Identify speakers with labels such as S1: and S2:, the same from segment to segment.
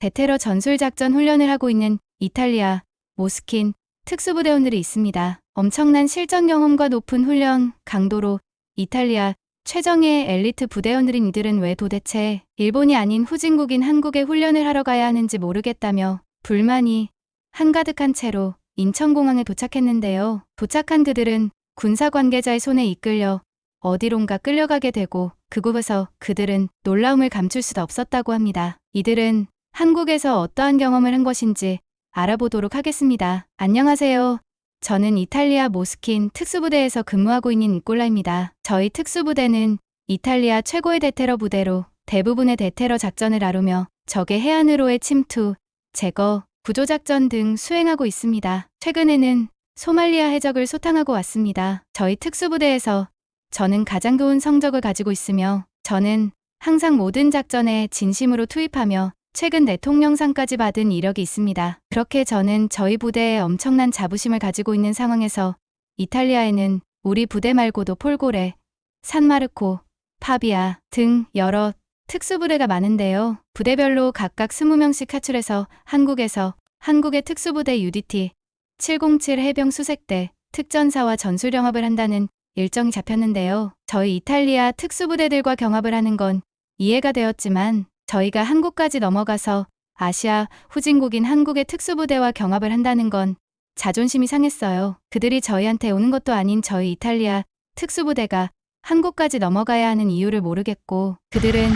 S1: 대테러 전술작전 훈련을 하고 있는 이탈리아, 모스킨 특수부대원들이 있습니다. 엄청난 실전 경험과 높은 훈련 강도로 이탈리아 최정예의 엘리트 부대원들인 이들은 왜 도대체 일본이 아닌 후진국인 한국에 훈련을 하러 가야 하는지 모르겠다며 불만이 한가득한 채로 인천공항에 도착했는데요. 도착한 그들은 군사 관계자의 손에 이끌려 어디론가 끌려가게 되고 그곳에서 그들은 놀라움을 감출 수도 없었다고 합니다. 이들은 한국에서 어떠한 경험을 한 것인지 알아보도록 하겠습니다. 안녕하세요. 저는 이탈리아 모스킨 특수부대에서 근무하고 있는 니콜라입니다. 저희 특수부대는 이탈리아 최고의 대테러 부대로 대부분의 대테러 작전을 다루며 적의 해안으로의 침투, 제거, 구조작전 등 수행하고 있습니다. 최근에는 소말리아 해적을 소탕하고 왔습니다. 저희 특수부대에서 저는 가장 좋은 성적을 가지고 있으며 저는 항상 모든 작전에 진심으로 투입하며 최근 대통령상까지 받은 이력이 있습니다. 그렇게 저는 저희 부대에 엄청난 자부심을 가지고 있는 상황에서 이탈리아에는 우리 부대 말고도 폴고레, 산마르코, 파비아 등 여러 특수부대가 많은데요. 부대별로 각각 20명씩 가출해서 한국에서 한국의 특수부대 UDT 707 해병 수색대 특전사와 전술영합을 한다는 일정이 잡혔는데요. 저희 이탈리아 특수부대들과 경합을 하는 건 이해가 되었지만 저희가 한국까지 넘어가서 아시아 후진국인 한국의 특수부대와 경합을 한다는 건 자존심이 상했어요. 그들이 저희한테 오는 것도 아닌 저희 이탈리아 특수부대가 한국까지 넘어가야 하는 이유를 모르겠고 그들은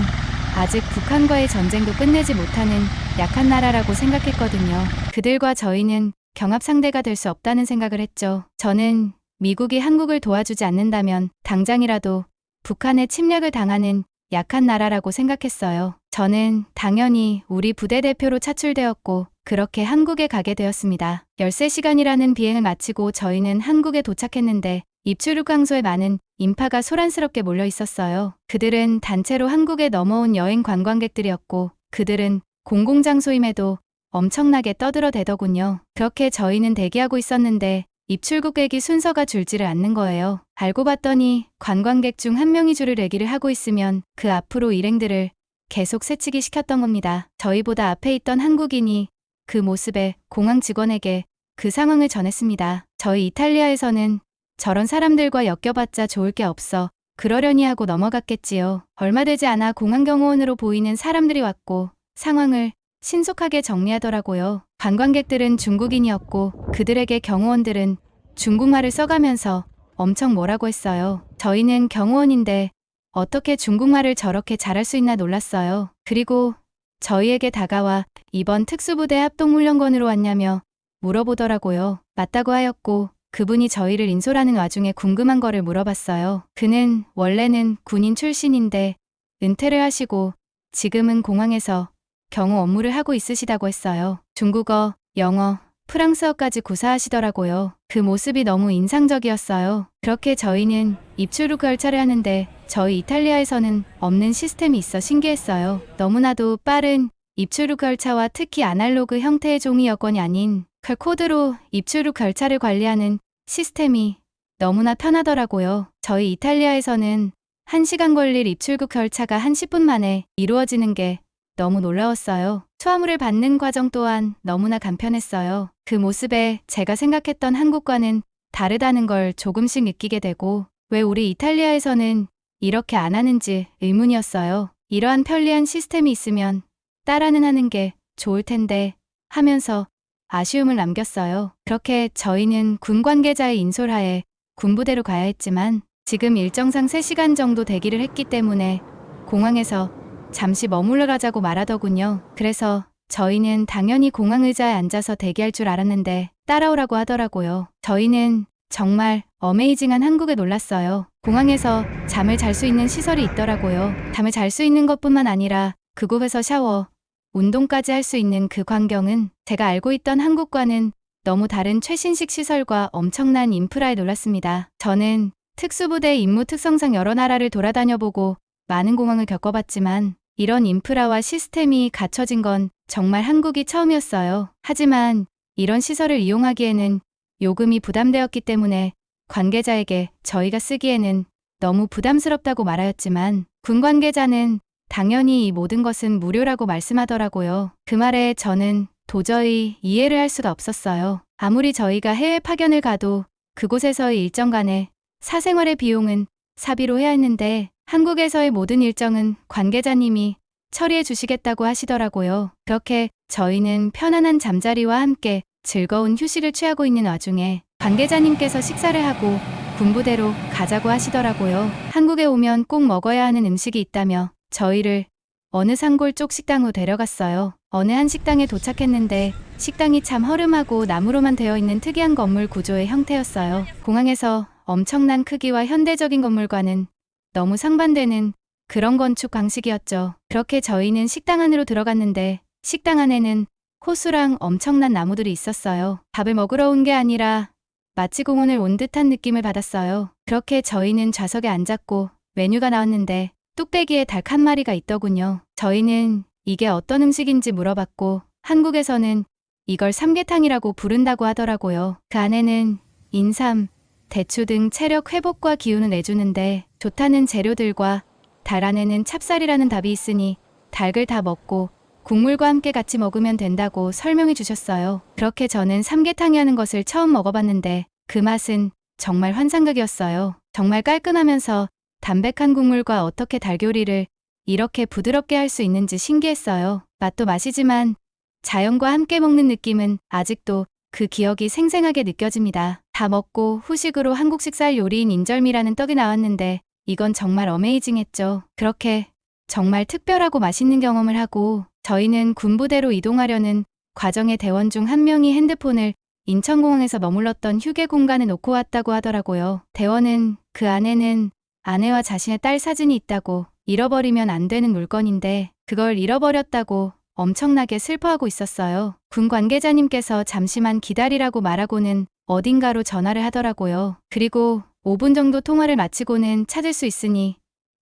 S1: 아직 북한과의 전쟁도 끝내지 못하는 약한 나라라고 생각했거든요. 그들과 저희는 경합 상대가 될 수 없다는 생각을 했죠. 저는 미국이 한국을 도와주지 않는다면 당장이라도 북한의 침략을 당하는 약한 나라라고 생각했어요. 저는 당연히 우리 부대 대표로 차출되었고 그렇게 한국에 가게 되었습니다. 13시간이라는 비행을 마치고 저희는 한국에 도착했는데 입출국 항소에 많은 인파가 소란스럽게 몰려 있었어요. 그들은 단체로 한국에 넘어온 여행 관광객들이었고 그들은 공공장소임에도 엄청나게 떠들어대더군요. 그렇게 저희는 대기하고 있었는데 입출국객이 순서가 줄지를 않는 거예요. 알고 봤더니 관광객 중 한 명이 줄을 내기를 하고 있으면 그 앞으로 일행들을 계속 새치기 시켰던 겁니다. 저희보다 앞에 있던 한국인이 그 모습에 공항 직원에게 그 상황을 전했습니다. 저희 이탈리아에서는 저런 사람들과 엮여봤자 좋을 게 없어 그러려니 하고 넘어갔겠지요. 얼마 되지 않아 공항 경호원으로 보이는 사람들이 왔고 상황을 신속하게 정리하더라고요. 관광객들은 중국인이었고 그들에게 경호원들은 중국말을 써가면서 엄청 뭐라고 했어요. 저희는 경호원인데 어떻게 중국말을 저렇게 잘할 수 있나 놀랐어요. 그리고 저희에게 다가와 이번 특수부대 합동훈련권으로 왔냐며 물어보더라고요. 맞다고 하였고 그분이 저희를 인솔하는 와중에 궁금한 거를 물어봤어요. 그는 원래는 군인 출신인데 은퇴를 하시고 지금은 공항에서 경호 업무를 하고 있으시다고 했어요. 중국어, 영어, 프랑스어까지 구사하시더라고요. 그 모습이 너무 인상적이었어요. 그렇게 저희는 입출국 열차를 하는데 저희 이탈리아에서는 없는 시스템이 있어 신기했어요. 너무나도 빠른 입출국 열차와 특히 아날로그 형태의 종이 여권이 아닌 코드로 입출국 열차를 관리하는 시스템이 너무나 편하더라고요. 저희 이탈리아에서는 1시간 걸릴 입출국 열차가 한 10분 만에 이루어지는 게 너무 놀라웠어요. 수화물을 받는 과정 또한 너무나 간편했어요. 그 모습에 제가 생각했던 한국과는 다르다는 걸 조금씩 느끼게 되고 왜 우리 이탈리아에서는 이렇게 안 하는지 의문이었어요. 이러한 편리한 시스템이 있으면 따라는 하는 게 좋을 텐데 하면서 아쉬움을 남겼어요. 그렇게 저희는 군 관계자의 인솔하에 군부대로 가야 했지만 지금 일정상 3시간 정도 대기를 했기 때문에 공항에서 잠시 머물러 가자고 말하더군요. 그래서 저희는 당연히 공항 의자에 앉아서 대기할 줄 알았는데 따라오라고 하더라고요. 저희는 정말 어메이징한 한국에 놀랐어요. 공항에서 잠을 잘 수 있는 시설이 있더라고요. 잠을 잘 수 있는 것뿐만 아니라 그곳에서 샤워, 운동까지 할 수 있는 그 광경은 제가 알고 있던 한국과는 너무 다른 최신식 시설과 엄청난 인프라에 놀랐습니다. 저는 특수부대 임무 특성상 여러 나라를 돌아다녀보고 많은 공항을 겪어봤지만 이런 인프라와 시스템이 갖춰진 건 정말 한국이 처음이었어요. 하지만 이런 시설을 이용하기에는 요금이 부담되었기 때문에 관계자에게 저희가 쓰기에는 너무 부담스럽다고 말하였지만 군 관계자는 당연히 이 모든 것은 무료라고 말씀하더라고요. 그 말에 저는 도저히 이해를 할 수가 없었어요. 아무리 저희가 해외 파견을 가도 그곳에서의 일정간의 사생활의 비용은 사비로 해야 했는데 한국에서의 모든 일정은 관계자님이 처리해 주시겠다고 하시더라고요. 그렇게 저희는 편안한 잠자리와 함께 즐거운 휴식을 취하고 있는 와중에 관계자님께서 식사를 하고 군부대로 가자고 하시더라고요. 한국에 오면 꼭 먹어야 하는 음식이 있다며 저희를 어느 산골 쪽 식당으로 데려갔어요. 어느 한 식당에 도착했는데 식당이 참 허름하고 나무로만 되어 있는 특이한 건물 구조의 형태였어요. 공항에서 엄청난 크기와 현대적인 건물과는 너무 상반되는 그런 건축 방식이었죠. 그렇게 저희는 식당 안으로 들어갔는데 식당 안에는 호수랑 엄청난 나무들이 있었어요. 밥을 먹으러 온 게 아니라 마치 공원을 온 듯한 느낌을 받았어요. 그렇게 저희는 좌석에 앉았고 메뉴가 나왔는데 뚝배기에 닭 한 마리가 있더군요. 저희는 이게 어떤 음식인지 물어봤고 한국에서는 이걸 삼계탕이라고 부른다고 하더라고요. 그 안에는 인삼, 대추 등 체력 회복과 기운을 내주는데 좋다는 재료들과 달 안에는 찹쌀이라는 답이 있으니 닭을 다 먹고 국물과 함께 같이 먹으면 된다고 설명해 주셨어요. 그렇게 저는 삼계탕이라는 것을 처음 먹어봤는데 그 맛은 정말 환상적이었어요. 정말 깔끔하면서 담백한 국물과 어떻게 닭 요리를 이렇게 부드럽게 할 수 있는지 신기했어요. 맛도 맛이지만 자연과 함께 먹는 느낌은 아직도 그 기억이 생생하게 느껴집니다. 다 먹고 후식으로 한국식 쌀 요리인 인절미라는 떡이 나왔는데 이건 정말 어메이징했죠. 그렇게 정말 특별하고 맛있는 경험을 하고 저희는 군부대로 이동하려는 과정의 대원 중 한 명이 핸드폰을 인천공항에서 머물렀던 휴게 공간에 놓고 왔다고 하더라고요. 대원은 그 안에는 아내와 자신의 딸 사진이 있다고 잃어버리면 안 되는 물건인데 그걸 잃어버렸다고 엄청나게 슬퍼하고 있었어요. 군 관계자님께서 잠시만 기다리라고 말하고는 어딘가로 전화를 하더라고요. 그리고 5분 정도 통화를 마치고는 찾을 수 있으니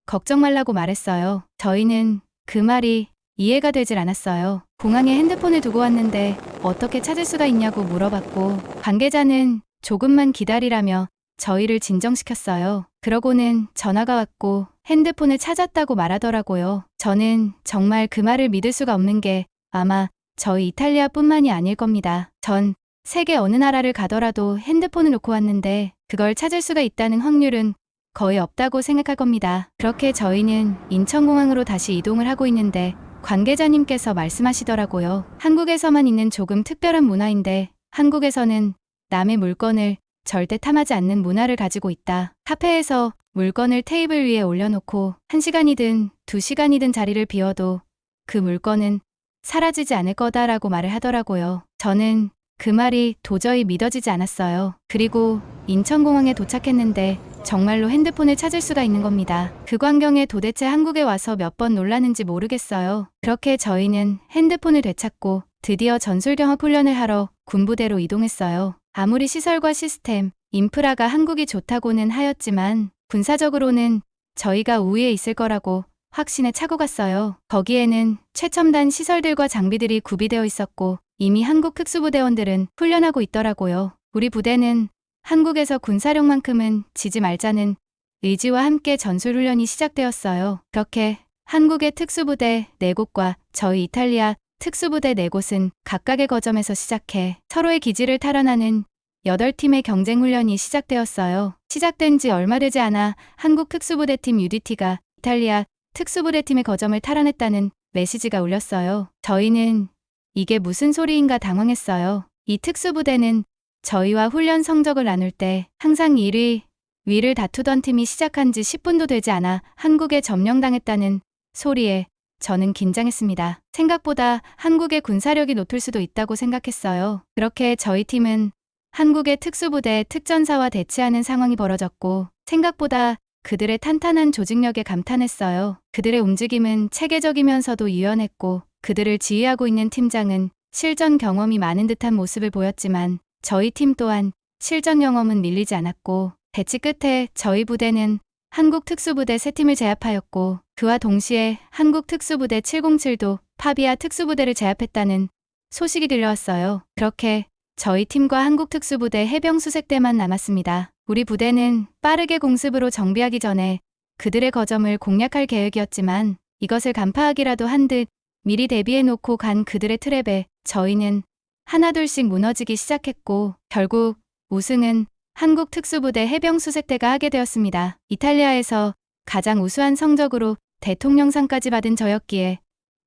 S1: 걱정 말라고 말했어요. 저희는 그 말이 이해가 되질 않았어요. 공항에 핸드폰을 두고 왔는데 어떻게 찾을 수가 있냐고 물어봤고 관계자는 조금만 기다리라며 저희를 진정시켰어요. 그러고는 전화가 왔고 핸드폰을 찾았다고 말하더라고요. 저는 정말 그 말을 믿을 수가 없는 게 아마 저희 이탈리아뿐만이 아닐 겁니다. 전 세계 어느 나라를 가더라도 핸드폰을 놓고 왔는데 그걸 찾을 수가 있다는 확률은 거의 없다고 생각할 겁니다. 그렇게 저희는 인천공항으로 다시 이동을 하고 있는데 관계자님께서 말씀하시더라고요. 한국에서만 있는 조금 특별한 문화인데 한국에서는 남의 물건을 절대 탐하지 않는 문화를 가지고 있다. 카페에서 물건을 테이블 위에 올려놓고 1시간이든 2시간이든 자리를 비워도 그 물건은 사라지지 않을 거다라고 말을 하더라고요. 저는 그 말이 도저히 믿어지지 않았어요. 그리고 인천공항에 도착했는데 정말로 핸드폰을 찾을 수가 있는 겁니다. 그 광경에 도대체 한국에 와서 몇 번 놀라는지 모르겠어요. 그렇게 저희는 핸드폰을 되찾고 드디어 전술경합 훈련을 하러 군부대로 이동했어요. 아무리 시설과 시스템, 인프라가 한국이 좋다고는 하였지만 군사적으로는 저희가 우위에 있을 거라고 확신에 차고 갔어요. 거기에는 최첨단 시설들과 장비들이 구비되어 있었고 이미 한국 특수부대원들은 훈련하고 있더라고요. 우리 부대는 한국에서 군사력만큼은 지지 말자는 의지와 함께 전술훈련이 시작되었어요. 그렇게 한국의 특수부대 4곳과 저희 이탈리아 특수부대 4곳은 각각의 거점에서 시작해 서로의 기지를 탈환하는 8팀의 경쟁훈련이 시작되었어요. 시작된 지 얼마 되지 않아 한국 특수부대팀 UDT가 이탈리아 특수부대팀의 거점을 탈환했다는 메시지가 울렸어요. 저희는 이게 무슨 소리인가 당황했어요. 이 특수부대는 저희와 훈련 성적을 나눌 때 항상 1위, 위를 다투던 팀이 시작한 지 10분도 되지 않아 한국에 점령당했다는 소리에 저는 긴장했습니다. 생각보다 한국의 군사력이 높을 수도 있다고 생각했어요. 그렇게 저희 팀은 한국의 특수부대 특전사와 대치하는 상황이 벌어졌고 생각보다 그들의 탄탄한 조직력에 감탄했어요. 그들의 움직임은 체계적이면서도 유연했고 그들을 지휘하고 있는 팀장은 실전 경험이 많은 듯한 모습을 보였지만 저희 팀 또한 실전 경험은 밀리지 않았고 대치 끝에 저희 부대는 한국 특수부대 3팀을 제압하였고 그와 동시에 한국 특수부대 707도 파비아 특수부대를 제압했다는 소식이 들려왔어요. 그렇게 저희 팀과 한국 특수부대 해병 수색대만 남았습니다. 우리 부대는 빠르게 공습으로 정비하기 전에 그들의 거점을 공략할 계획이었지만 이것을 간파하기라도 한 듯 미리 대비해놓고 간 그들의 트랩에 저희는 하나둘씩 무너지기 시작했고 결국 우승은 한국 특수부대 해병수색대가 하게 되었습니다. 이탈리아에서 가장 우수한 성적으로 대통령상까지 받은 저였기에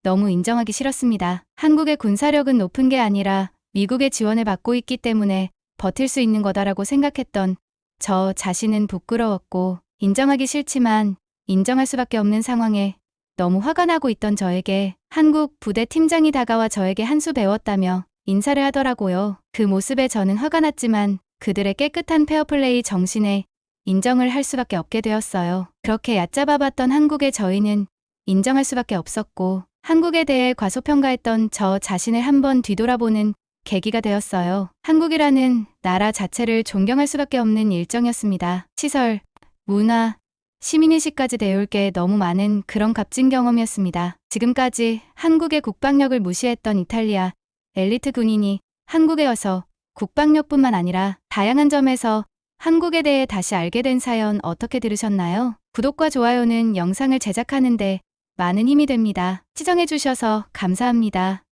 S1: 너무 인정하기 싫었습니다. 한국의 군사력은 높은 게 아니라 미국의 지원을 받고 있기 때문에 버틸 수 있는 거다라고 생각했던 저 자신은 부끄러웠고 인정하기 싫지만 인정할 수밖에 없는 상황에 너무 화가 나고 있던 저에게 한국 부대 팀장이 다가와 저에게 한 수 배웠다며 인사를 하더라고요. 그 모습에 저는 화가 났지만 그들의 깨끗한 페어플레이 정신에 인정을 할 수밖에 없게 되었어요. 그렇게 얕잡아봤던 한국의 저희는 인정할 수밖에 없었고 한국에 대해 과소평가했던 저 자신을 한번 뒤돌아보는 계기가 되었어요. 한국이라는 나라 자체를 존경할 수밖에 없는 일정이었습니다. 시설, 문화, 시민의식까지 배울 게 너무 많은 그런 값진 경험이었습니다. 지금까지 한국의 국방력을 무시했던 이탈리아 엘리트 군인이 한국에 와서 국방력뿐만 아니라 다양한 점에서 한국에 대해 다시 알게 된 사연 어떻게 들으셨나요? 구독과 좋아요는 영상을 제작하는데 많은 힘이 됩니다. 시청해주셔서 감사합니다.